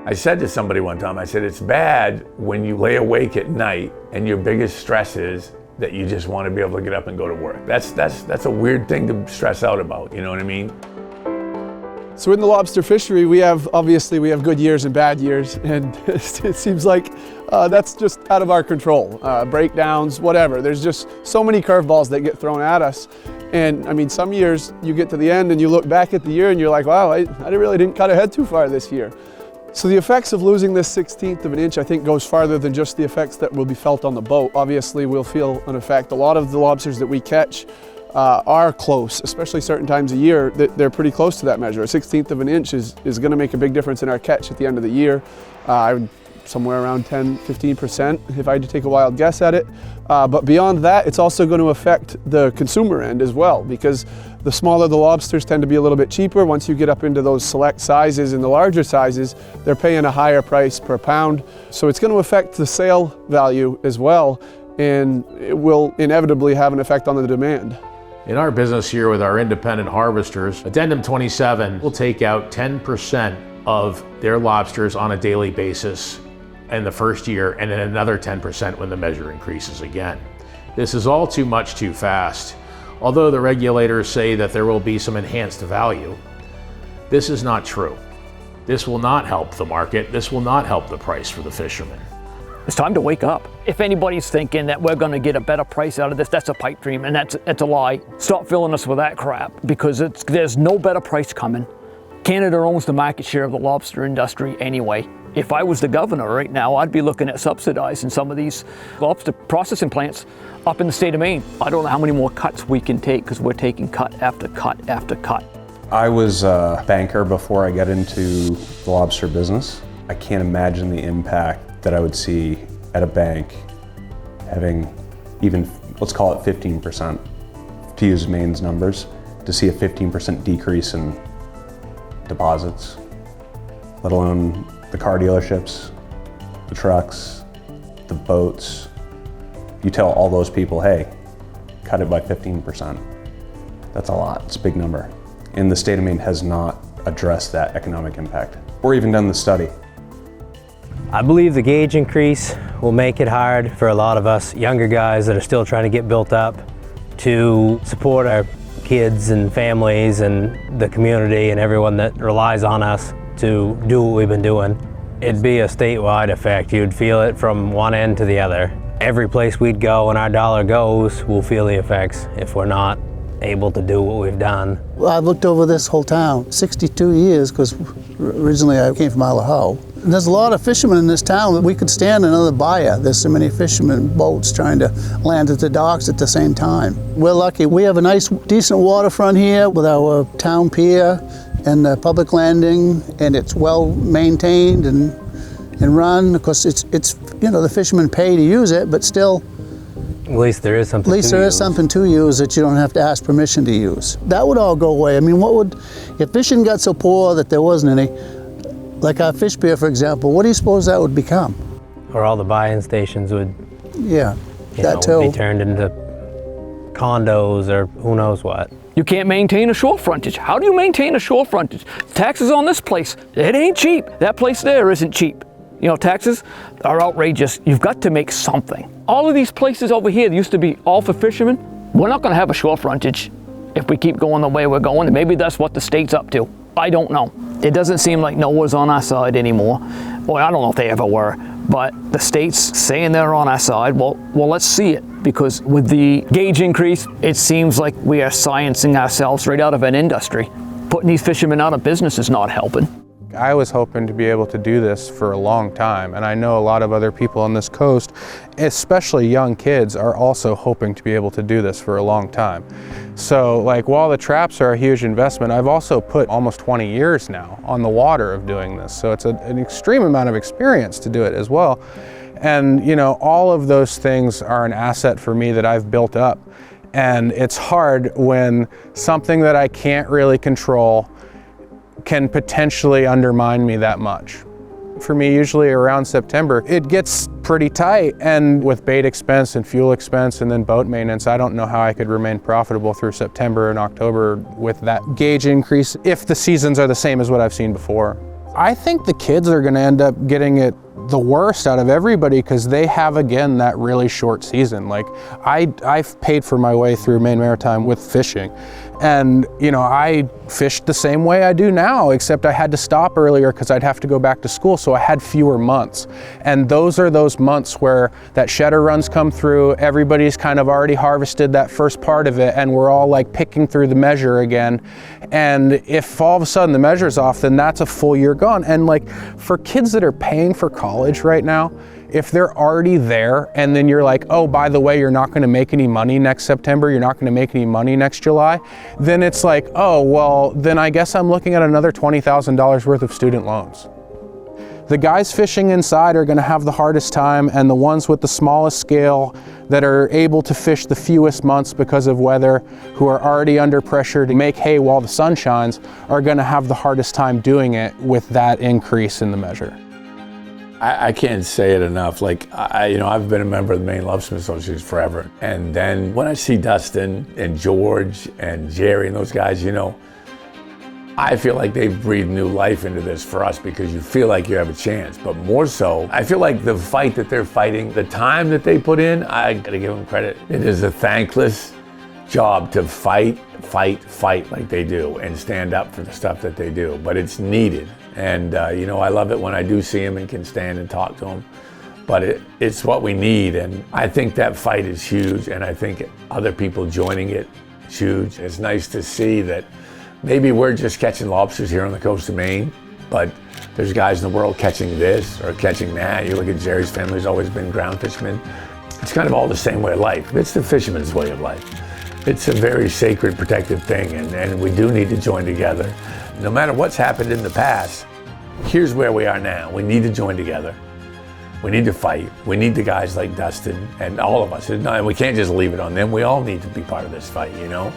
I said to somebody one time, I said, it's bad when you lay awake at night and your biggest stress is that you just want to be able to get up and go to work. That's a weird thing to stress out about, you know what I mean? So in the lobster fishery, we have good years and bad years, and it seems like that's just out of our control. Breakdowns, whatever. There's just so many curveballs that get thrown at us. And I mean, some years you get to the end and you look back at the year and you're like, wow, I really didn't cut ahead too far this year. So the effects of losing this 1/16 of an inch, I think, goes farther than just the effects that will be felt on the boat. Obviously, we'll feel an effect. A lot of the lobsters that we catch are close, especially certain times of year, they're pretty close to that measure. A 1/16 of an inch is going to make a big difference in our catch at the end of the year. I would somewhere around 10-15% if I had to take a wild guess at it. But beyond that, it's also going to affect the consumer end as well, because the smaller the lobsters tend to be a little bit cheaper. Once you get up into those select sizes and the larger sizes, they're paying a higher price per pound. So it's going to affect the sale value as well, and it will inevitably have an effect on the demand. In our business here with our independent harvesters, Addendum 27 will take out 10% of their lobsters on a daily basis in the first year, and then another 10% when the measure increases again. This is all too much too fast. Although the regulators say that there will be some enhanced value, this is not true. This will not help the market. This will not help the price for the fishermen. It's time to wake up. If anybody's thinking that we're going to get a better price out of this, that's a pipe dream, and that's a lie. Stop filling us with that crap, because there's no better price coming. Canada owns the market share of the lobster industry anyway. If I was the governor right now, I'd be looking at subsidizing some of these lobster processing plants up in the state of Maine. I don't know how many more cuts we can take, because we're taking cut after cut after cut. I was a banker before I got into the lobster business. I can't imagine the impact that I would see at a bank having even, let's call it 15%, to use Maine's numbers, to see a 15% decrease in deposits, let alone the car dealerships, the trucks, the boats. You tell all those people, hey, cut it by 15%. That's a lot, it's a big number. And the state of Maine has not addressed that economic impact or even done the study. I believe the gauge increase will make it hard for a lot of us younger guys that are still trying to get built up to support our kids and families and the community and everyone that relies on us to do what we've been doing. It'd be a statewide effect. You'd feel it from one end to the other. Every place we'd go and our dollar goes, we'll feel the effects if we're not able to do what we've done. Well, I've looked over this whole town, 62 years, because originally I came from Isle of Howe. And there's a lot of fishermen in this town that we could stand another buyer. There's so many fishermen boats trying to land at the docks at the same time. We're lucky. We have a nice, decent waterfront here with our town pier and the public landing, and it's well maintained and run. Of course, it's the fishermen pay to use it, but still, at least there is something. At least there is something to use that you don't have to ask permission to use. That would all go away. I mean, if fishing got so poor that there wasn't any, like our fish pier, for example, what do you suppose that would become? Or all the buy-in stations would, be turned into condos or who knows what. You can't maintain a shore frontage. How do you maintain a shore frontage? Taxes on this place, it ain't cheap. That place there isn't cheap. Taxes are outrageous. You've got to make something. All of these places over here that used to be all for fishermen, we're not going to have a shore frontage if we keep going the way we're going. And maybe that's what the state's up to. I don't know. It doesn't seem like NOAA's on our side anymore. Well, I don't know if they ever were, but the state's saying they're on our side. Well, let's see it, because with the gauge increase, it seems like we are sciencing ourselves right out of an industry. Putting these fishermen out of business is not helping. I was hoping to be able to do this for a long time, and I know a lot of other people on this coast, especially young kids, are also hoping to be able to do this for a long time. So while the traps are a huge investment, I've also put almost 20 years now on the water of doing this. So it's an extreme amount of experience to do it as well. And all of those things are an asset for me that I've built up. And it's hard when something that I can't really control can potentially undermine me that much. For me, usually around September, it gets pretty tight, and with bait expense and fuel expense and then boat maintenance, I don't know how I could remain profitable through September and October with that gauge increase if the seasons are the same as what I've seen before. I think the kids are going to end up getting it the worst out of everybody because they have, again, that really short season. Like I've paid for my way through Maine Maritime with fishing. And, you know, I fished the same way I do now, except I had to stop earlier because I'd have to go back to school, so I had fewer months. And those are those months where that shedder runs come through, everybody's kind of already harvested that first part of it, and we're all like picking through the measure again. And if all of a sudden the measure's off, then that's a full year gone. And like for kids that are paying for college right now, if they're already there and then you're like, oh, by the way, you're not going to make any money next September, you're not going to make any money next July, then it's like, oh, well, then I guess I'm looking at another $20,000 worth of student loans. The guys fishing inside are going to have the hardest time, and the ones with the smallest scale that are able to fish the fewest months because of weather, who are already under pressure to make hay while the sun shines, are going to have the hardest time doing it with that increase in the measure. I can't say it enough. Like, I've been a member of the Maine Lobster Association forever. And then when I see Dustin and George and Jerry and those guys, you know, I feel like they've breathed new life into this for us because you feel like you have a chance. But more so, I feel like the fight that they're fighting, the time that they put in, I gotta give them credit. It is a thankless job to fight like they do and stand up for the stuff that they do, but it's needed. And I love it when I do see them and can stand and talk to them, but it's what we need. And I think that fight is huge, and I think other people joining it is huge. It's nice to see that maybe we're just catching lobsters here on the coast of Maine, but there's guys in the world catching this or catching that. You look at Jerry's family's always been ground fishermen. It's kind of all the same way of life. It's the fisherman's way of life. It's a very sacred, protected thing, and we do need to join together. No matter what's happened in the past, here's where we are now. We need to join together. We need to fight. We need the guys like Dustin and all of us. And we can't just leave it on them. We all need to be part of this fight, you know?